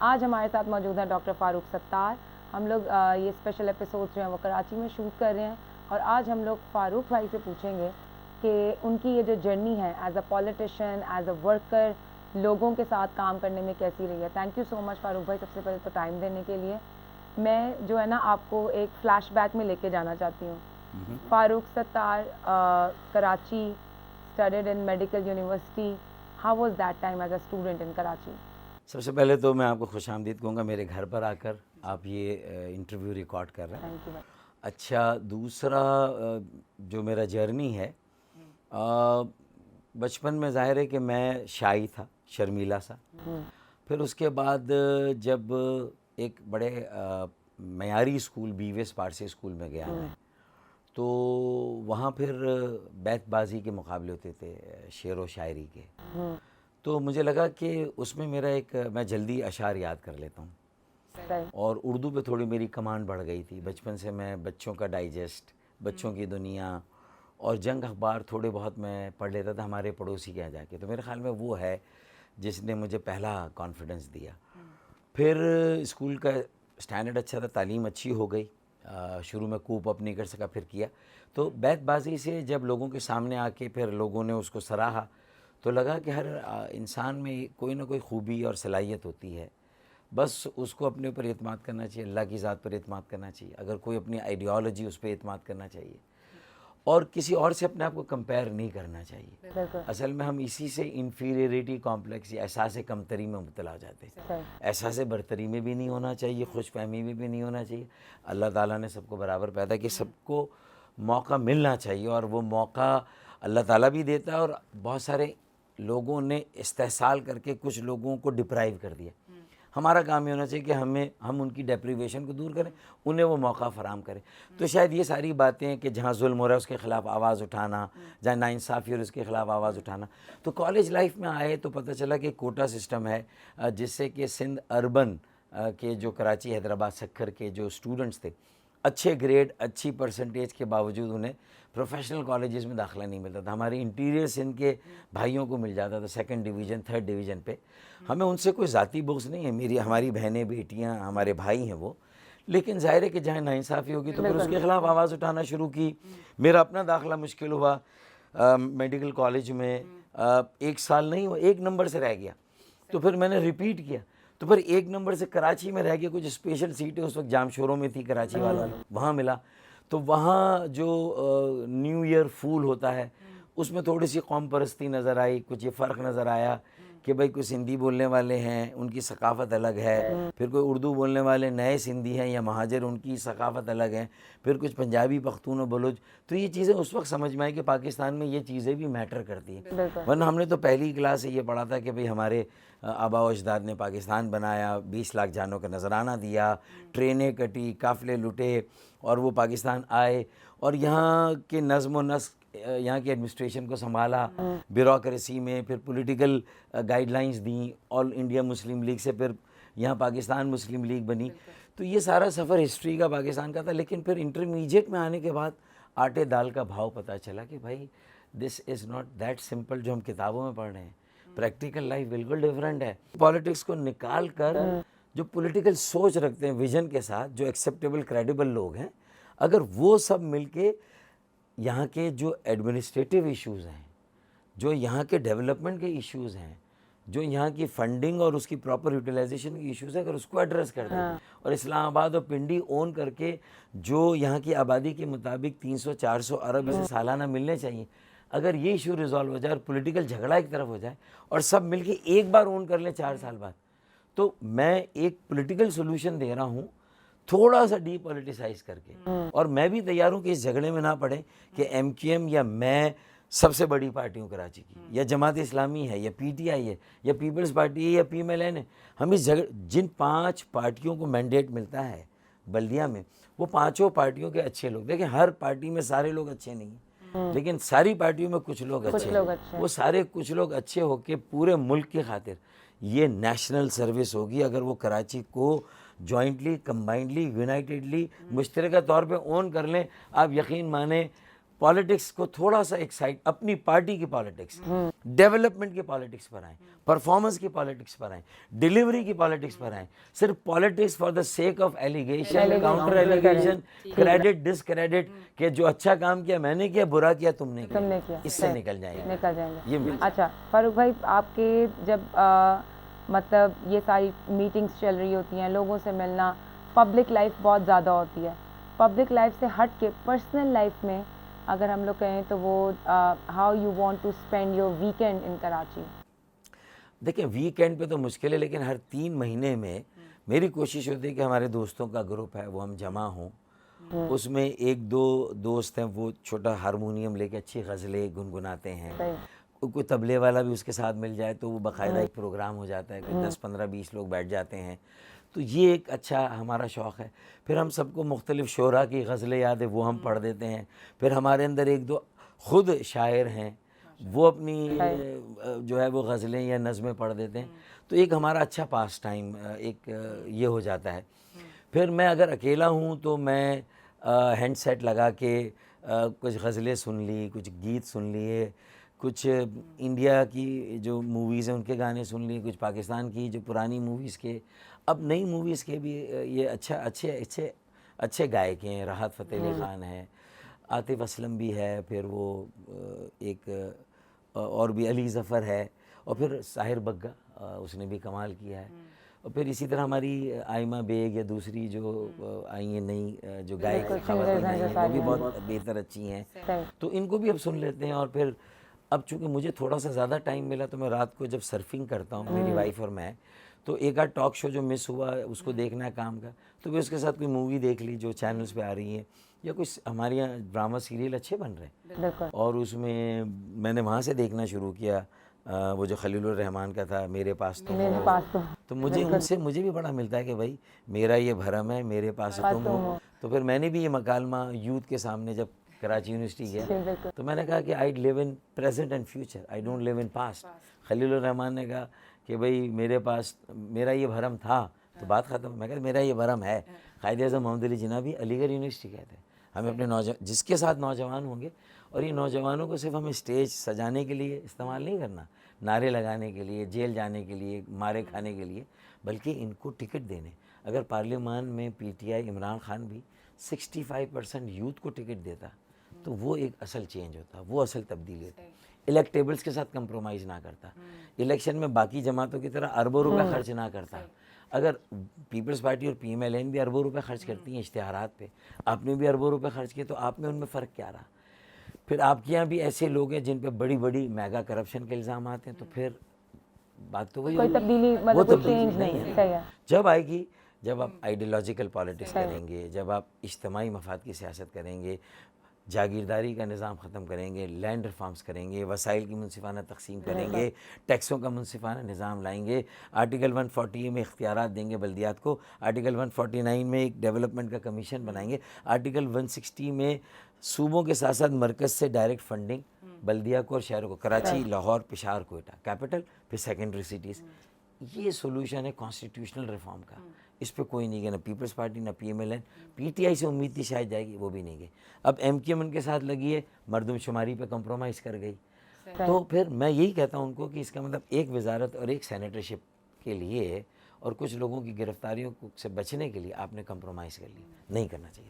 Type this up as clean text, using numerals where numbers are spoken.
آج ہمارے ساتھ موجود ہیں ڈاکٹر فاروق ستار. ہم لوگ یہ اسپیشل ایپیسوڈ جو ہیں وہ کراچی میں شوٹ کر رہے ہیں, اور آج ہم لوگ فاروق بھائی سے پوچھیں گے کہ ان کی یہ جو جرنی ہے as a politician, as a worker, لوگوں کے ساتھ کام کرنے میں کیسی رہی ہے. تھینک یو سو مچ فاروق بھائی, سب سے پہلے تو ٹائم دینے کے لیے. میں جو ہے نا آپ کو ایک فلیش بیک میں لے کے جانا چاہتی ہوں. Farooq Sattar, Karachi, studied in medical university. How was that time as a student in Karachi? سب سے پہلے تو میں آپ کو خوش آمدید کہوں گا, میرے گھر پر آ کر آپ یہ انٹرویو ریکارڈ کر رہے ہیں. Thank you. اچھا, دوسرا جو میرا جرنی ہے, بچپن میں ظاہر ہے کہ میں شائی تھا, شرمیلا سا. پھر اس کے بعد جب ایک بڑے معیاری اسکول BVS پارسی اسکول میں گیا میں, تو وہاں پھر بیت بازی کے مقابلے ہوتے تھے, شعر و شاعری کے. تو مجھے لگا کہ اس میں میرا میں جلدی اشعار یاد کر لیتا ہوں, اور اردو پہ تھوڑی میری کمانڈ بڑھ گئی تھی. بچپن سے میں بچوں کا ڈائجسٹ, بچوں کی دنیا اور جنگ اخبار تھوڑے بہت میں پڑھ لیتا تھا ہمارے پڑوسی کے یہاں جا کے. تو میرے خیال میں وہ ہے جس نے مجھے پہلا کانفیڈنس دیا. پھر اسکول کا اسٹینڈرڈ اچھا تھا, تعلیم اچھی ہو گئی. شروع میں کوپ اپ نہیں کر سکا, پھر کیا. تو بیت بازی سے جب لوگوں کے سامنے آ کے پھر لوگوں نے اس کو سراہا, تو لگا کہ ہر انسان میں کوئی نہ کوئی خوبی اور صلاحیت ہوتی ہے. بس اس کو اپنے اوپر اعتماد کرنا چاہیے, اللہ کی ذات پر اعتماد کرنا چاہیے. اگر کوئی اپنی آئیڈیالوجی, اس پہ اعتماد کرنا چاہیے, اور کسی اور سے اپنے آپ کو کمپیئر نہیں کرنا چاہیے. اصل میں ہم اسی سے انفیریٹی کمپلیکس یا احساس کمتری میں مبتلا ہو جاتے ہیں. احساس برتری میں بھی نہیں ہونا چاہیے, خوش فہمی میں بھی نہیں ہونا چاہیے. اللہ تعالیٰ نے سب کو برابر پیدا کیا, سب کو موقع ملنا چاہیے, اور وہ موقع اللہ تعالیٰ بھی دیتا ہے, اور بہت سارے لوگوں نے استحصال کر کے کچھ لوگوں کو ڈپرائیو کر دیا. ہمارا کام یہ ہونا چاہیے کہ ہم ان کی ڈیپریویشن کو دور کریں, انہیں وہ موقع فراہم کریں. تو شاید یہ ساری باتیں کہ جہاں ظلم ہو رہا ہے اس کے خلاف آواز اٹھانا, جہاں ناانصافی اور اس کے خلاف آواز اٹھانا. تو کالج لائف میں آئے تو پتہ چلا کہ کوٹا سسٹم ہے, جس سے کہ سندھ اربن کے جو کراچی, حیدرآباد, سکھر کے جو اسٹوڈنٹس تھے, اچھے گریڈ, اچھی پرسنٹیج کے باوجود انہیں پروفیشنل کالجز میں داخلہ نہیں ملتا تھا. ہمارے انٹیریئر سندھ کے بھائیوں کو مل جاتا تھا 2nd ڈویژن, 3rd ڈویژن پہ. ہمیں ان سے کوئی ذاتی بغض نہیں ہے, ہماری بہنیں, بیٹیاں, ہمارے بھائی ہیں وہ. لیکن ظاہر ہے کہ جہاں ناانصافی ہوگی تو پھر اس کے خلاف آواز اٹھانا شروع کی. میرا اپنا داخلہ مشکل ہوا میڈیکل کالج میں, 1 سال نہیں ہوا, 1 نمبر سے رہ گیا. تو پھر میں نے ریپیٹ کیا, تو پھر 1 نمبر سے کراچی میں رہ گیا. کچھ اسپیشل سیٹیں اس وقت جام شوروں میں تھی کراچی والوں میں, وہاں ملا. تو وہاں جو نیو ایئر فول ہوتا ہے, اس میں تھوڑی سی قوم پرستی نظر آئی, کچھ یہ فرق نظر آیا کہ بھائی کچھ ہندی بولنے والے ہیں, ان کی ثقافت الگ ہے. پھر کوئی اردو بولنے والے نئے سندھی ہیں یا مہاجر, ان کی ثقافت الگ ہے. پھر کچھ پنجابی, پختون و بلوچ. تو یہ چیزیں اس وقت سمجھ میں آئی کہ پاکستان میں یہ چیزیں بھی میٹر کرتی ہیں. ورنہ ہم نے تو پہلی کلاس سے یہ پڑھا تھا کہ بھئی ہمارے آباء و اجداد نے پاکستان بنایا, 20 لاکھ جانوں کا نذرانہ دیا, ٹرینیں کٹی, قافلے لٹے, اور وہ پاکستان آئے, اور یہاں کے نظم و نسق, یہاں کی ایڈمنسٹریشن کو سنبھالا, بیوروکریسی میں پھر پولیٹیکل گائیڈ لائنز دیں, آل انڈیا مسلم لیگ سے پھر یہاں پاکستان مسلم لیگ بنی. تو یہ سارا سفر ہسٹری کا پاکستان کا تھا. لیکن پھر انٹرمیڈیٹ میں آنے کے بعد آٹے دال کا بھاؤ پتہ چلا کہ بھائی دس از ناٹ دیٹ سمپل جو ہم کتابوں میں پڑھ رہے ہیں. پریکٹیکل لائف بالکل ڈیفرنٹ ہے. پالیٹکس کو نکال کر جو پولیٹیکل سوچ رکھتے ہیں ویژن کے ساتھ, جو ایکسیپٹیبل کریڈیبل لوگ ہیں, اگر وہ سب مل کے یہاں کے جو ایڈمنسٹریٹو ایشوز ہیں, جو یہاں کے ڈیولپمنٹ کے ایشوز ہیں, جو یہاں کی فنڈنگ اور اس کی پراپر یوٹیلائزیشن کی ایشوز ہیں, اگر اس کو ایڈریس کر دیں, اور اسلام آباد اور پنڈی اون کر کے جو یہاں کی آبادی کے مطابق 300-400 ارب اسے سالانہ ملنے چاہیے, اگر یہ ایشو ریزالو ہو جائے اور پولیٹیکل جھگڑا ایک طرف ہو جائے, اور سب مل کے ایک بار اون کر لیں 4 سال بعد, تو میں ایک پولیٹیکل سولوشن دے رہا ہوں تھوڑا سا ڈی پولیٹیسائز کر کے. اور میں بھی تیار ہوں کہ اس جھگڑے میں نہ پڑیں کہ MQM یا میں سب سے بڑی پارٹی ہوں کراچی کی, یا جماعت اسلامی ہے, یا PTI ہے, یا پیپلز پارٹی ہے, یا PMLN ہے. ہم اس جن 5 پارٹیوں کو مینڈیٹ ملتا ہے بلدیہ میں, وہ 5 پارٹیوں کے اچھے لوگ, دیکھیں ہر پارٹی میں سارے لوگ اچھے نہیں ہیں, لیکن ساری پارٹیوں میں کچھ لوگ اچھے ہیں. وہ سارے کچھ لوگ اچھے ہو کے پورے ملک کی خاطر یہ نیشنل سروس ہوگی. اگر وہ کراچی کو جوائنٹلی, کمبائنڈلی, یونائٹیڈلی, مشترکہ طور پہ اون کر لیں, آپ یقین مانیں پالیٹکس کو تھوڑا سا ایک سائڈ، اپنی پارٹی کی پالیٹکس، ڈیولپمنٹ کی پالیٹکس پر آئیں، پرفارمنس کی پالیٹکس پر آئیں، ڈیلیوری کی پالیٹکس پر آئیں. صرف politics for the sake of allegation, counter allegation, credit discredit, کہ جو اچھا کام کیا میں نے کیا، برا کیا تم نے کیا، اس سے نکل جائیں گے. اچھا فاروق بھائی، آپ کے جب مطلب یہ ساری میٹنگز چل رہی ہوتی ہیں، لوگوں سے ملنا، پبلک لائف بہت زیادہ ہوتی ہے، پبلک لائف سے ہٹ کے پرسنل لائف میں اگر ہم لوگ کہیں تو وہ how you want to spend your weekend in Karachi? دیکھیں ویکینڈ پہ تو مشکل ہے، لیکن ہر 3 مہینے میں میری کوشش ہوتی ہے کہ ہمارے دوستوں کا گروپ ہے وہ ہم جمع ہوں. اس میں 1-2 دوست ہیں وہ چھوٹا ہارمونیم لے کے اچھی غزلیں گنگناتے ہیں. کوئی طبلے والا بھی اس کے ساتھ مل جائے تو وہ باقاعدہ ایک پروگرام ہو جاتا ہے کہ 10-15-20 لوگ بیٹھ جاتے ہیں. تو یہ ایک اچھا ہمارا شوق ہے. پھر ہم سب کو مختلف شعراء کی غزلیں یاد ہے وہ ہم پڑھ دیتے ہیں. پھر ہمارے اندر 1-2 خود شاعر ہیں وہ اپنی جو ہے وہ غزلیں یا نظمیں پڑھ دیتے ہیں. تو ایک ہمارا اچھا پاس ٹائم ایک یہ ہو جاتا ہے. پھر میں اگر اکیلا ہوں تو میں ہینڈ سیٹ لگا کے کچھ غزلیں سن لی، کچھ گیت سن لیے، کچھ انڈیا کی جو موویز ہیں ان کے گانے سن لیے، کچھ پاکستان کی جو پرانی موویز کے، اب نئی موویز کے بھی یہ اچھے گائک ہیں. راحت فتح علی خان ہے، عاطف اسلم بھی ہے، پھر وہ ایک اور بھی علی ظفر ہے، اور پھر ساحر بگا اس نے بھی کمال کیا ہے. اور پھر اسی طرح ہماری آئمہ بیگ یا دوسری جو آئی ہیں نئی جو گائک خواتین آئی ہیں وہ بھی بہت بہتر اچھی ہیں. تو ان کو بھی اب سن لیتے ہیں. اور پھر اب چونکہ مجھے تھوڑا سا زیادہ ٹائم ملا تو میں رات کو جب سرفنگ کرتا ہوں میری وائف اور میں، تو 1-8 ٹاک شو جو مس ہوا اس کو دیکھنا ہے کام کا، تو پھر اس کے ساتھ کوئی مووی دیکھ لی جو چینلز پہ آ رہی ہیں، یا کچھ ہمارے یہاں ڈرامہ سیریل اچھے بن رہے ہیں. اور اس میں نے وہاں سے دیکھنا شروع کیا وہ جو خلیل الرحمان کا تھا میرے پاس تو مجھے ان سے مجھے بھی بڑا ملتا ہے کہ بھائی میرا یہ بھرم ہے، میرے پاس تم ہو. تو پھر میں نے بھی یہ مکالمہ یوتھ کے سامنے جب کراچی یونیورسٹی گیا تو میں نے کہا کہ I live in present and future, I don't live in past. Khalil ur Rehman نے کہا کہ بھائی میرے پاس میرا یہ بھرم تھا تو بات ختم. میں کہا میرا یہ بھرم ہے. قائد اعظم محمد علی جناح بھی علی گڑھ یونیورسٹی گئے تھے. ہمیں اپنے جس کے ساتھ نوجوان ہوں گے، اور یہ نوجوانوں کو صرف ہمیں اسٹیج سجانے کے لیے استعمال نہیں کرنا، نعرے لگانے کے لیے، جیل جانے کے لیے، مارے کھانے کے لیے، بلکہ ان کو ٹکٹ دینے. اگر پارلیمان میں پی ٹی آئی عمران خان بھی 65% یوتھ کو ٹکٹ دیتا تو وہ ایک اصل چینج ہوتا، وہ اصل تبدیلی ہوتی. الیکٹیبلز کے ساتھ کمپرومائز نہ کرتا، الیکشن میں باقی جماعتوں کی طرح اربوں روپے خرچ نہ کرتا. اگر پیپلز پارٹی اور پی ایم ایل این بھی اربوں روپے خرچ کرتی ہیں اشتہارات پہ، آپ نے بھی اربوں روپے خرچ کیے، تو آپ میں ان میں فرق کیا رہا؟ پھر آپ کے یہاں بھی ایسے لوگ ہیں جن پہ بڑی بڑی میگا کرپشن کے الزامات ہیں، تو پھر بات تو وہی کوئی تبدیلی وہ تبدیلی نہیں ہے. جب آئے گی، جب آپ آئیڈیالوجیکل پالیٹکس کریں گے، جب آپ اجتماعی مفاد کی سیاست کریں گے، جاگیرداری کا نظام ختم کریں گے، لینڈ ریفارمز کریں گے، وسائل کی منصفانہ تقسیم کریں گے، ٹیکسوں کا منصفانہ نظام لائیں گے، آرٹیکل 140 میں اختیارات دیں گے بلدیات کو، آرٹیکل 149 میں ایک ڈیولپمنٹ کا کمیشن بنائیں گے، آرٹیکل 160 میں صوبوں کے ساتھ ساتھ مرکز سے ڈائریکٹ فنڈنگ بلدیہ کو اور شہروں کو، کراچی، لاہور، پشاور، کوئٹہ کیپٹل، پھر سیکنڈری سٹیز. یہ سولوشن ہے کانسٹیٹیوشنل ریفارم کا. اس پہ کوئی نہیں گیا، نہ پیپلز پارٹی نہ P M L N. P T I سے امید تھی شاید جائے گی، وہ بھی نہیں گئی. اب ایم کیو ایم ان کے ساتھ لگی ہے، مردم شماری پہ کمپرومائز کر گئی. تو پھر میں یہی کہتا ہوں ان کو کہ اس کا مطلب ایک وزارت اور ایک سینیٹرشپ کے لیے اور کچھ لوگوں کی گرفتاریوں سے بچنے کے لیے آپ نے کمپرومائز کر لی، نہیں کرنا چاہیے.